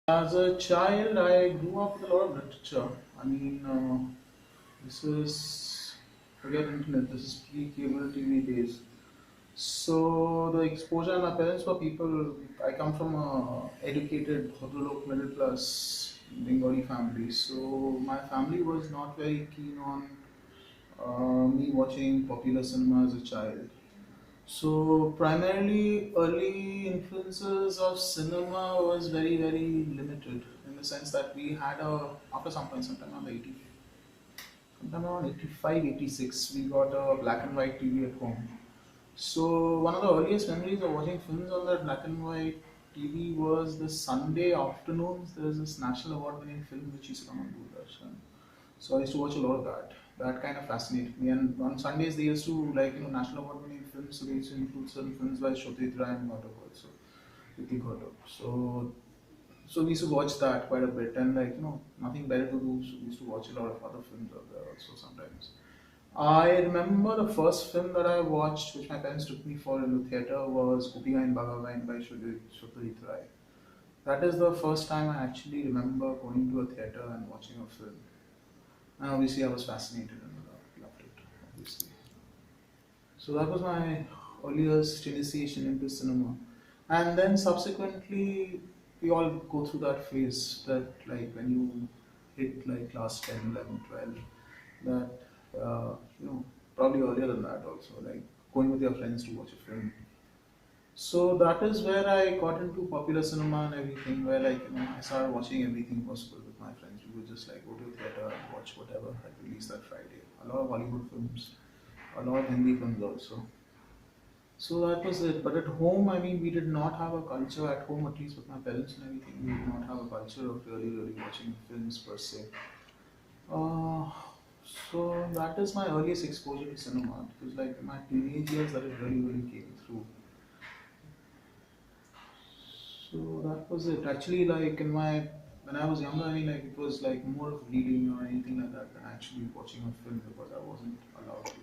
As a child, I grew up with a lot of literature. I mean, this is forget internet. This is pre-cable TV days. So the exposure, my parents were people. I come from a educated, Bhadralok middle class Bengali family. So my family was not very keen on me watching popular cinema as a child. So primarily early influences of cinema was very very limited in the sense that we had a after some point sometime around 85, 86, we got a black and white TV at home. So one of the earliest memories of watching films on that black and white TV was the Sunday afternoons. There's this national award winning film which used to come on Doordarshan. So I used to watch a lot of that. That kind of fascinated me. And on Sundays they used to national award winning films. So they used to include certain films by Surjodeep Ghosh and Ghosh also. Ritik Ghosh. So we used to watch that quite a bit, and nothing better to do, so we used to watch a lot of other films out there also sometimes. I remember the first film that I watched, which my parents took me for in the theater, was Gopika in Bhagavan by Shotajit Rai. That is the first time I actually remember going to a theater and watching a film. And obviously, I was fascinated and loved it, obviously. So that was my earliest initiation into cinema. And then subsequently, we all go through that phase that, like, when you hit like class 10, 11, 12, that, probably earlier than that also, like going with your friends to watch a film. So that is where I got into popular cinema and everything, where I started watching everything possible with my friends. We would just like go to the theater and watch whatever had released that Friday. A lot of Hollywood films, a lot of Hindi films also. So that was it. But at home, I mean, we did not have a culture at home, at least with my parents and everything. We did not have a culture of really, really watching films per se. Uh, so that is my earliest exposure to cinema. Because like in my teenage years, that it really, really came through. So that was it. Actually, like in my when I was younger, I mean, like it was like more of reading or anything like that than actually watching a film because I wasn't allowed to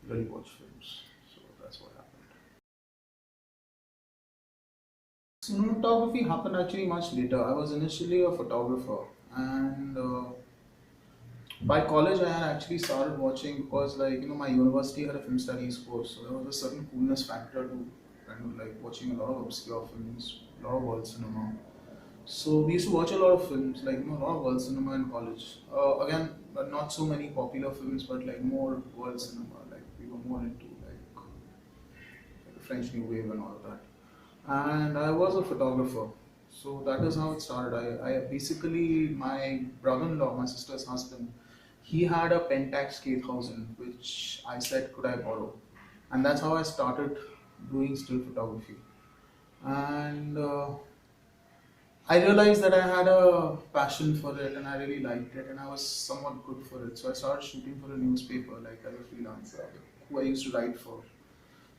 really watch films. So that's what happened. Cinematography happened actually much later. I was initially a photographer, and by college I had actually started watching because my university had a film studies course, so there was a certain coolness factor to kind of like watching a lot of obscure films, a lot of world cinema. So we used to watch a lot of films, a lot of world cinema in college. Again, but not so many popular films, but like more world cinema. Like we were more into like the French New Wave and all of that. And I was a photographer. So that is how it started. I basically my brother-in-law, my sister's husband, he had a Pentax K1000, which I said could I borrow, and that's how I started doing still photography. And I realized that I had a passion for it and I really liked it and I was somewhat good for it. So I started shooting for a newspaper like as a freelancer who I used to write for.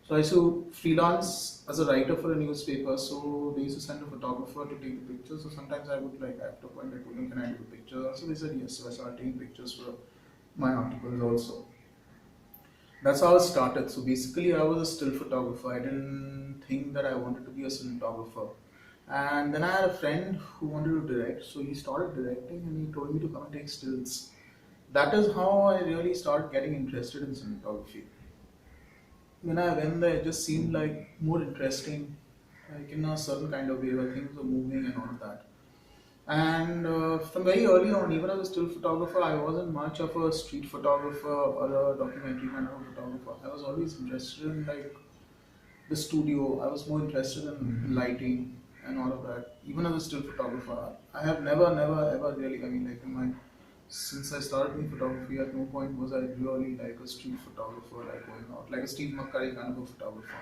So I used to freelance as a writer for a newspaper. So they used to send a photographer to take the pictures. So sometimes I would like after a point I told them, can I do the pictures? So they said yes. So I started taking pictures for my articles also. That's how it started. So basically, I was a still photographer. I didn't think that I wanted to be a cinematographer. And then I had a friend who wanted to direct. So he started directing and he told me to come and take stills. That is how I really started getting interested in cinematography. When I went there, it just seemed like more interesting, like in a certain kind of way where things were moving and all of that. And from very early on, even as a still photographer, I wasn't much of a street photographer or a documentary kind of a photographer. I was always interested in like the studio. I was more interested in lighting and all of that. Even as a still photographer, I have never, ever really. I mean, like in my since I started doing photography, at no point was I really like a street photographer, like going out like a Steve McCurry kind of a photographer.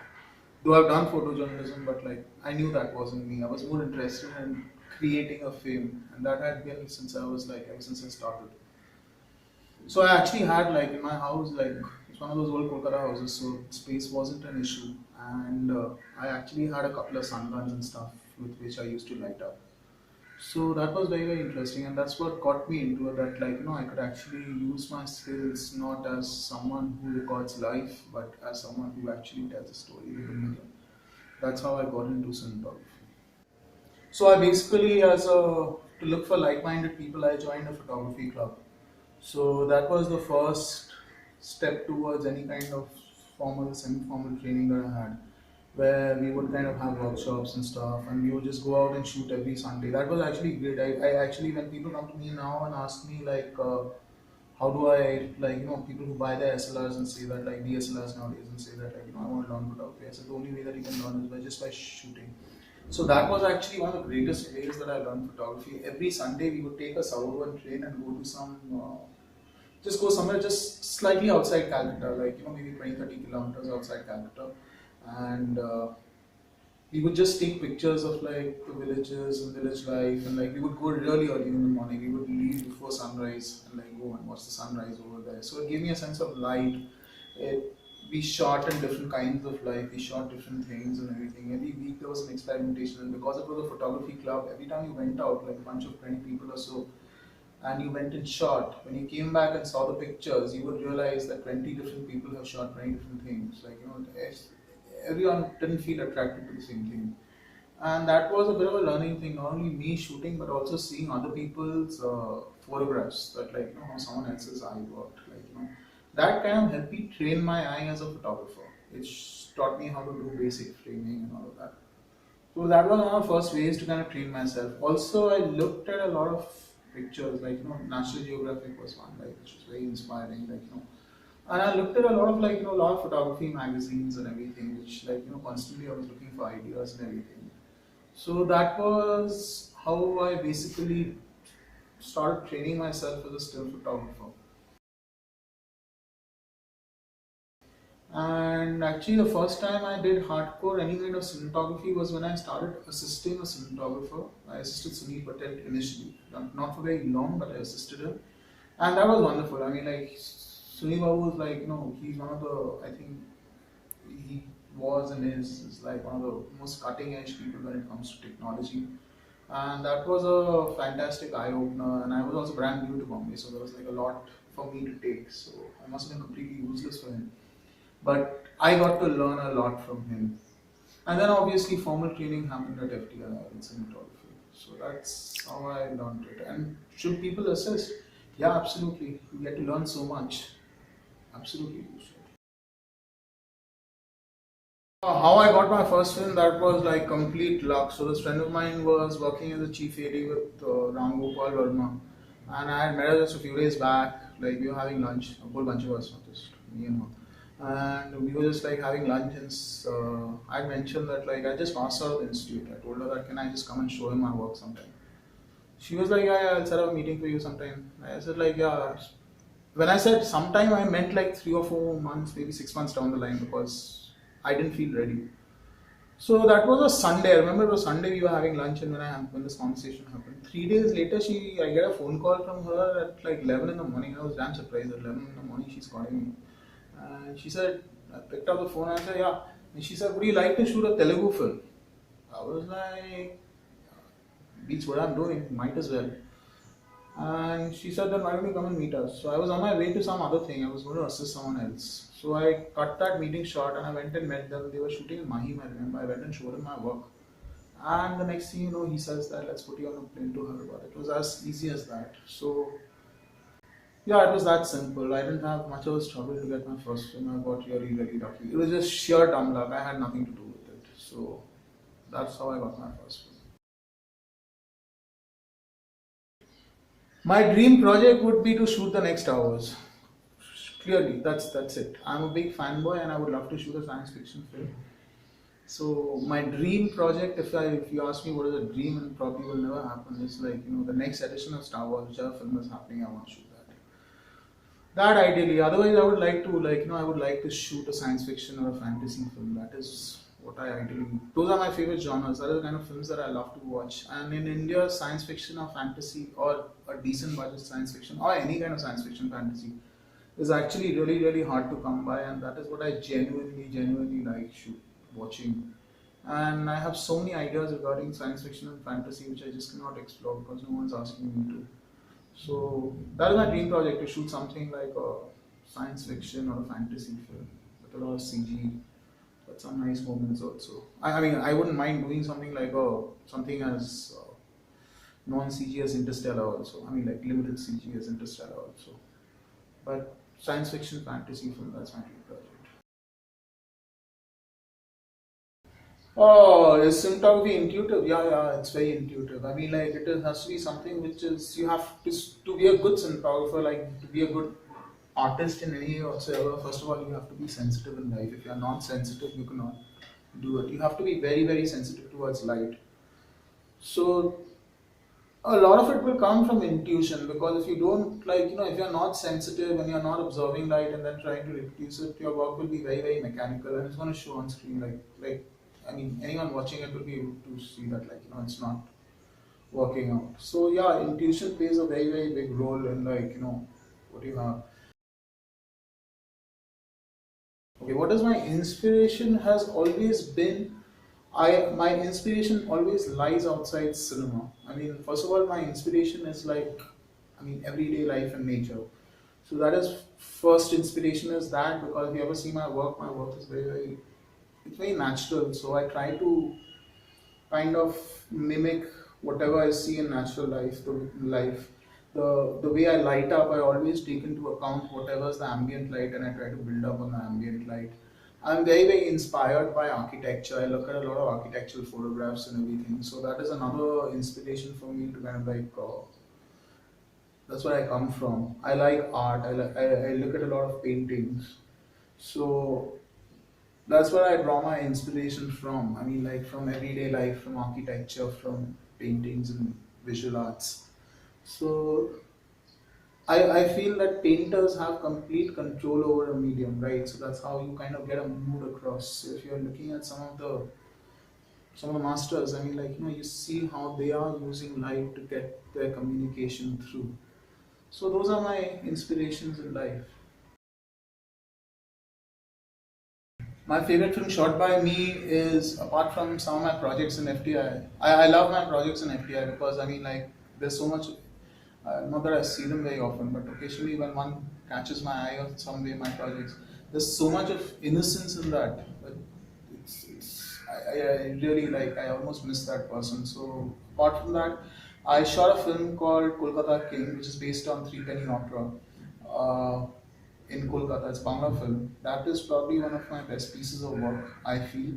Though I've done photojournalism, but like I knew that wasn't me. I was more interested in creating a film, and that had been since I was like ever since I started. So I actually had like in my house like it's one of those old Kolkata houses, so space wasn't an issue, and I actually had a couple of sun guns and stuff with which I used to light up. So that was very very interesting, and that's what got me into it. That I could actually use my skills not as someone who records life, but as someone who actually tells a story with a medium. That's how I got into cinematography. So I basically, as a to look for like-minded people, I joined a photography club. So that was the first step towards any kind of formal, semi-formal training that I had, where we would kind of have workshops and stuff, and we would just go out and shoot every Sunday. That was actually great. I actually, when people come to me now and ask me like, how do I, like, people who buy their SLRs and say that, like, DSLRs nowadays, and say that, like, I want to learn photography. I said the only way that you can learn is by just by shooting. So that was actually one of the greatest ways that I learned photography. Every Sunday we would take a suburban train and go to some, just go somewhere just slightly outside Calcutta, like, maybe 20, 30 kilometers outside Calcutta. And we would just take pictures of like the villages and village life, and like we would go really early in the morning. We would leave before sunrise and like go and watch the sunrise over there. So it gave me a sense of light. It We shot in different kinds of life. We shot different things and everything. Every week there was an experimentation, and because it was a photography club, every time you went out, like a bunch of 20 people or so, and you went and shot, when you came back and saw the pictures, you would realize that 20 different people have shot 20 different things. Like, everyone didn't feel attracted to the same thing. And that was a bit of a learning thing, not only me shooting, but also seeing other people's photographs, that, like, how someone else's eye worked. Like, that kind of helped me train my eye as a photographer. It taught me how to do basic framing and all of that. So that was one of the first ways to kind of train myself. Also, I looked at a lot of pictures, like, National Geographic was one, like, which was very inspiring, like, and I looked at a lot of, like, a lot of photography magazines and everything, which, like, constantly I was looking for ideas and everything. So that was how I basically started training myself as a still photographer. And actually, the first time I did hardcore any kind of cinematography was when I started assisting a cinematographer. I assisted Sunil Patel initially, not for very long, but I assisted him, and that was wonderful. I mean, like, Sunil Babu is like, he's one of the, I think he was and is like one of the most cutting edge people when it comes to technology. And that was a fantastic eye opener. And I was also brand new to Bombay, so there was like a lot for me to take. So I must have been completely useless for him. But I got to learn a lot from him. And then obviously formal training happened at FTI in cinematography. So that's how I learned it. And should people assist? Yeah, absolutely. You get to learn so much. Absolutely, you should. How I got my first film, that was like complete luck. So this friend of mine was working as a chief AD with Ram Gopal Verma, and I had met her just a few days back. Like, we were having lunch, a whole bunch of us, not just me and her, and we were just like having lunch. And I mentioned that, like, I just passed out of the institute. I told her that, can I just come and show him my work sometime? She was like, yeah, yeah, I'll set up a meeting for you sometime. I said, like, yeah. When I said sometime, I meant like 3 or 4 months, maybe 6 months down the line, because I didn't feel ready. So that was a Sunday. I remember it was Sunday, we were having lunch, and when this conversation happened. 3 days later, I get a phone call from her at like 11 in the morning. I was damn surprised. At 11 in the morning, she's calling me. And she said, I picked up the phone and I said, yeah. And she said, would you like to shoot a Telugu film? I was like, beats what I'm doing, might as well. And she said, then why don't you come and meet us? So I was on my way to some other thing. I was going to assist someone else. So I cut that meeting short and I went and met them. They were shooting in Mahim, I remember. I went and showed him my work. And the next thing you know, he says that, let's put you on a plane to Hyderabad. It was as easy as that. So yeah, it was that simple. I didn't have much of a struggle to get my first film. I got really, really lucky. It was just sheer dumb luck. I had nothing to do with it. So that's how I got my first film. My dream project would be to shoot the next hours. Clearly, that's it. I'm a big fanboy and I would love to shoot a science fiction film. So my dream project, if you ask me what is a dream and probably will never happen, is like, the next edition of Star Wars, whichever film is happening, I want to shoot that. That ideally. Otherwise, I would like to, I would like to shoot a science fiction or a fantasy film. That is what I ideally. Those are my favorite genres. That are the kind of films that I love to watch. And in India, science fiction or fantasy, or a decent budget science fiction, or any kind of science fiction fantasy, is actually really, really hard to come by. And that is what I genuinely, genuinely like watching. And I have so many ideas regarding science fiction and fantasy which I just cannot explore because no one's asking me to. So that is my dream project, to shoot something like a science fiction or a fantasy film with a lot of CG But some nice moments also. I mean, I wouldn't mind doing something like something as non CG as Interstellar also. I mean, like limited CG as Interstellar also. But science fiction fantasy film, that's my dream project. Oh, is cinematography intuitive? Yeah, yeah, it's very intuitive. I mean, like has to be something which is you have to be a good cinematographer, like to be a good artist in any whatsoever. First of all, you have to be sensitive in life. If you are not sensitive, you cannot do it. You have to be very, very sensitive towards light. So a lot of it will come from intuition because if you don't if you're not sensitive and you're not observing light and then trying to reproduce it, your work will be very, very mechanical and it's going to show on screen like I mean anyone watching it will be able to see that it's not working out. So yeah, intuition plays a very, very big role in what you have. Okay, what is my inspiration has always been my inspiration always lies outside cinema. I mean, first of all, my inspiration is everyday life and nature. So that is first inspiration is that because if you ever see my work is very, very it's very natural. So I try to kind of mimic whatever I see in natural life, the life. The way I light up, I always take into account whatever's the ambient light and I try to build up on the ambient light. I'm very, very inspired by architecture. I look at a lot of architectural photographs and everything. So that is another inspiration for me to kind of that's where I come from. I like art. I look at a lot of paintings. So that's where I draw my inspiration from. I mean, like from everyday life, from architecture, from paintings and visual arts. So I feel that painters have complete control over a medium, right? So that's how you kind of get a mood across. So if you're looking at some of the masters, I mean, you see how they are using light to get their communication through. So those are my inspirations in life. My favorite film shot by me is, apart from some of my projects in FTI, I love my projects in FTI because there's so much. Not that I see them very often, but occasionally when one catches my eye or some way my projects, there's so much of innocence in that. But I really I almost miss that person. So apart from that, I shot a film called Kolkata King, which is based on Three Penny Opera. Uh, in Kolkata, it's Bangla film. That is probably one of my best pieces of work, I feel,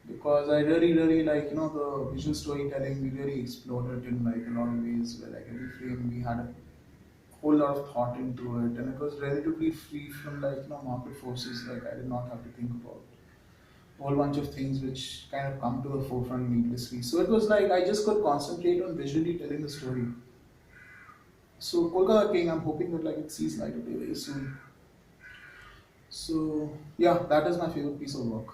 because I really, really the visual storytelling. We really explored it in a lot of ways. Where every frame we had a whole lot of thought into it, and it was relatively free from market forces. Like I did not have to think about a whole bunch of things which kind of come to the forefront needlessly. So it was like I just could concentrate on visually telling the story. So Kolkata King, I'm hoping that it sees light of day very soon. So yeah, that is my favorite piece of work.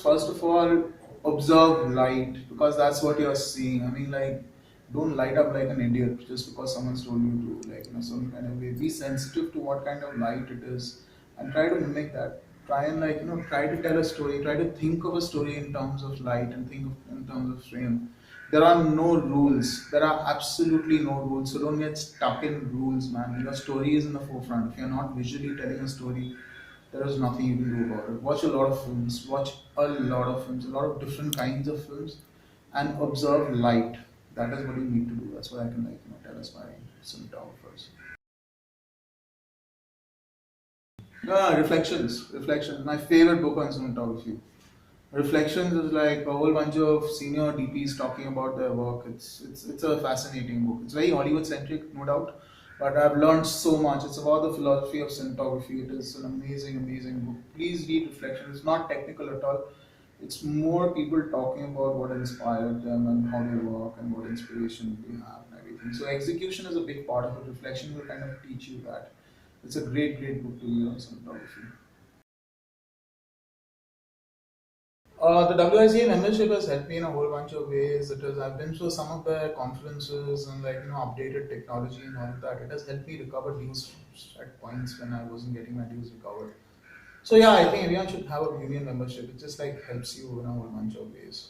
First of all, observe light because that's what you're seeing. I mean, don't light up like an idiot just because someone's told you to, some kind of way. Be sensitive to what kind of light it is and try to mimic that. Try and, try to tell a story, try to think of a story in terms of light and think of in terms of frame. There are no rules. There are absolutely no rules. So don't get stuck in rules, man. Your story is in the forefront. If you're not visually telling a story, there is nothing you can do about it. Watch a lot of films, watch a lot of films, a lot of different kinds of films, and observe light. That is what you need to do. That's what I can tell aspiring cinematographers. Reflections. Reflections. My favorite book on cinematography. Reflections is like a whole bunch of senior DPs talking about their work. It's a fascinating book. It's very Hollywood centric, no doubt, but I've learned so much. It's about the philosophy of cinematography. It is an amazing, amazing book. Please read Reflections. It's not technical at all. It's more people talking about what inspired them and how they work and what inspiration they have and everything. So execution is a big part of it. Reflection will kind of teach you that. It's a great, great book to read on cinematography. The WICA membership has helped me in a whole bunch of ways. I've been through some of the conferences and updated technology and all of that. It has helped me recover dues at points when I wasn't getting my dues recovered. So yeah, I think everyone should have a union membership. It just helps you in a whole bunch of ways.